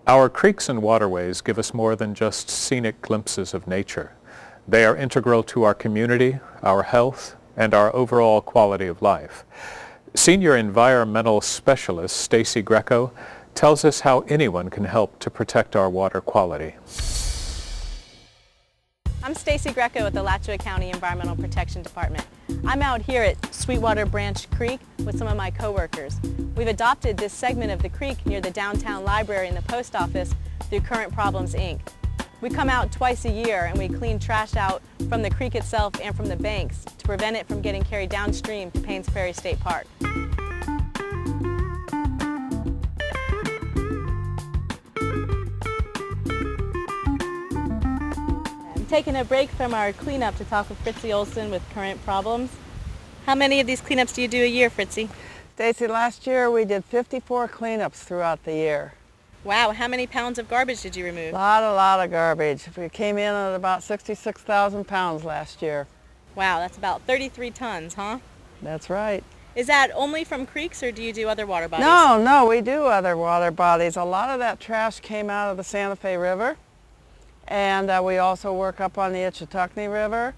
Our creeks and waterways give us more than just scenic glimpses of nature. They are integral to our community, our health, and our overall quality of life. Senior environmental specialist Stacy Greco tells us how anyone can help to protect our water quality. I'm Stacy Greco with the Alachua County Environmental Protection Department. I'm out here at Sweetwater Branch Creek with some of my coworkers. We've adopted this segment of the creek near the downtown library and the post office through Current Problems, Inc. We come out twice a year and we clean trash out from the creek itself and from the banks to prevent it from getting carried downstream to Paynes Ferry State Park. Taking a break from our cleanup to talk with Fritzy Olson with Current Problems. How many of these cleanups do you do a year, Fritzy? Stacy, last year we did 54 cleanups throughout the year. Wow, how many pounds of garbage did you remove? A lot of garbage. We came in at about 66,000 pounds last year. Wow, that's about 33 tons, huh? That's right. Is that only from creeks or do you do other water bodies? No, we do other water bodies. A lot of that trash came out of the Santa Fe River. And we also work up on the Itchituckney River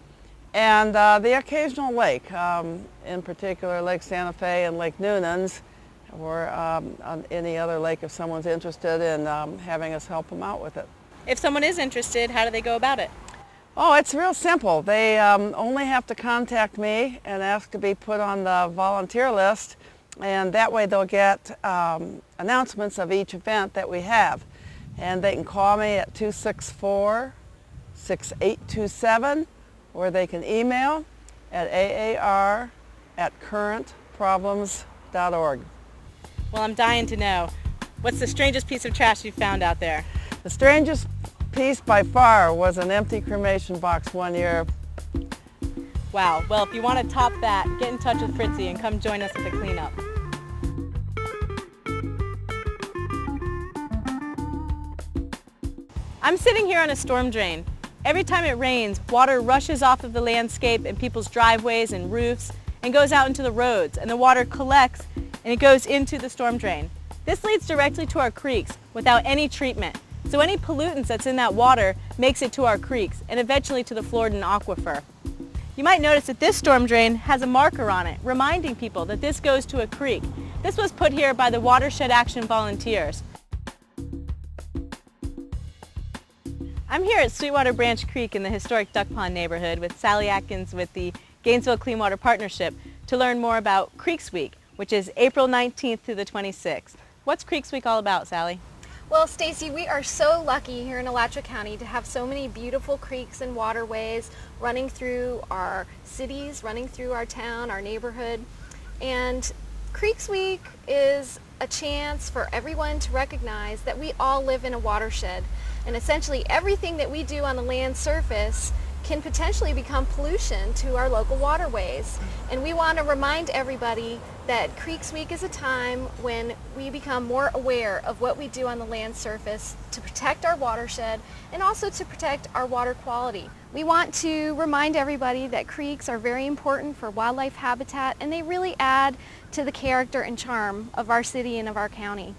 and the occasional lake, in particular Lake Santa Fe and Lake Noonan's, or on any other lake if someone's interested in having us help them out with it. If someone is interested, how do they go about it? Oh, it's real simple. They only have to contact me and ask to be put on the volunteer list, and that way they'll get announcements of each event that we have. And they can call me at 264-6827, or they can email at aar@currentproblems.org. Well, I'm dying to know. What's the strangest piece of trash you found out there? The strangest piece by far was an empty cremation box one year. Wow. Well, if you want to top that, get in touch with Fritzy and come join us at the cleanup. I'm sitting here on a storm drain. Every time it rains, water rushes off of the landscape and people's driveways and roofs and goes out into the roads, and the water collects and it goes into the storm drain. This leads directly to our creeks without any treatment. So any pollutants that's in that water makes it to our creeks and eventually to the Floridan aquifer. You might notice that this storm drain has a marker on it reminding people that this goes to a creek. This was put here by the Watershed Action volunteers. I'm here at Sweetwater Branch Creek in the historic Duck Pond neighborhood with Sally Atkins with the Gainesville Clean Water Partnership to learn more about Creeks Week, which is April 19th through the 26th. What's Creeks Week all about, Sally? Well, Stacy, we are so lucky here in Alachua County to have so many beautiful creeks and waterways running through our cities, running through our town, our neighborhood. And Creeks Week is a chance for everyone to recognize that we all live in a watershed. And essentially everything that we do on the land surface can potentially become pollution to our local waterways. And we want to remind everybody that Creeks Week is a time when we become more aware of what we do on the land surface to protect our watershed and also to protect our water quality. We want to remind everybody that creeks are very important for wildlife habitat, and they really add to the character and charm of our city and of our county.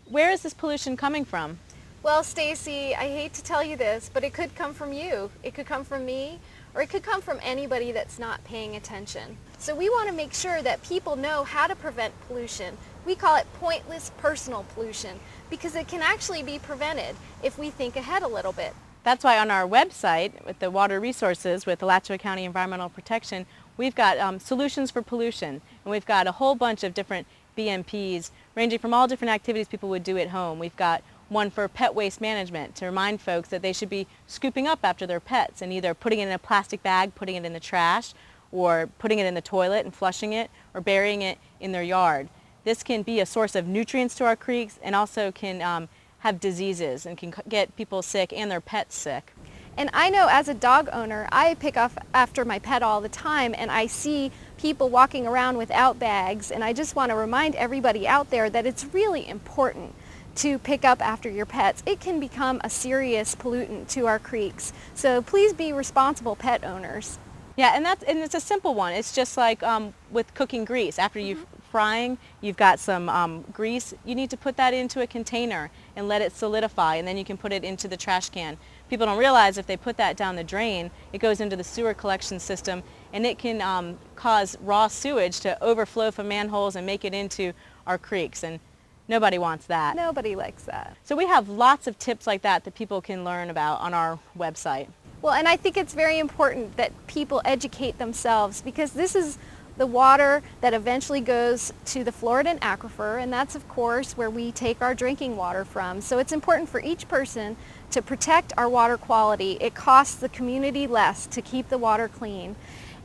Where is this pollution coming from? Well, Stacy, I hate to tell you this, but it could come from you, it could come from me, or it could come from anybody that's not paying attention. So we want to make sure that people know how to prevent pollution. We call it pointless personal pollution because it can actually be prevented if we think ahead a little bit. That's why on our website with the water resources with Alachua County Environmental Protection, we've got solutions for pollution, and we've got a whole bunch of different BMPs ranging from all different activities people would do at home. We've got one for pet waste management to remind folks that they should be scooping up after their pets and either putting it in a plastic bag, putting it in the trash, or putting it in the toilet and flushing it, or burying it in their yard. This can be a source of nutrients to our creeks and also can have diseases and can get people sick and their pets sick. And I know as a dog owner, I pick up after my pet all the time, and I see people walking around without bags, and I just want to remind everybody out there that it's really important to pick up after your pets. It can become a serious pollutant to our creeks. So please be responsible pet owners. Yeah, and it's a simple one. It's just like with cooking grease. After you frying, you've got some grease, you need to put that into a container and let it solidify, and then you can put it into the trash can. People don't realize if they put that down the drain, it goes into the sewer collection system, and it can cause raw sewage to overflow from manholes and make it into our creeks, and nobody wants that. Nobody likes that. So we have lots of tips like that that people can learn about on our website. Well, and I think it's very important that people educate themselves, because this is the water that eventually goes to the Floridan aquifer, and that's of course where we take our drinking water from. So it's important for each person to protect our water quality. It costs the community less to keep the water clean.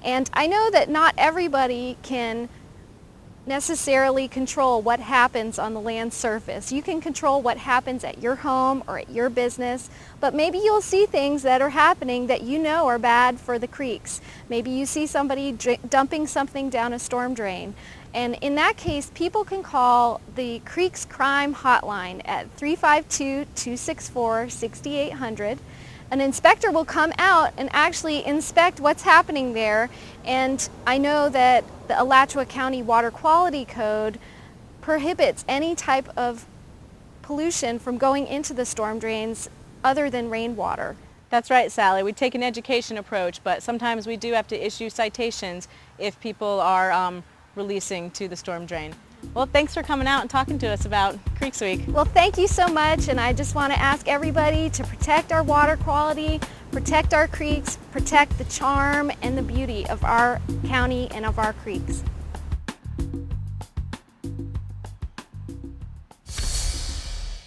And I know that not everybody can necessarily control what happens on the land surface. You can control what happens at your home or at your business, but maybe you'll see things that are happening that you know are bad for the creeks. Maybe you see somebody dumping something down a storm drain. And in that case, people can call the Creeks Crime Hotline at 352-264-6800. An inspector will come out and actually inspect what's happening there. And I know that the Alachua County Water Quality Code prohibits any type of pollution from going into the storm drains other than rainwater. That's right, Sally. We take an education approach, but sometimes we do have to issue citations if people are releasing to the storm drain. Well, thanks for coming out and talking to us about Creeks Week. Well, thank you so much, and I just want to ask everybody to protect our water quality, protect our creeks, protect the charm and the beauty of our county and of our creeks.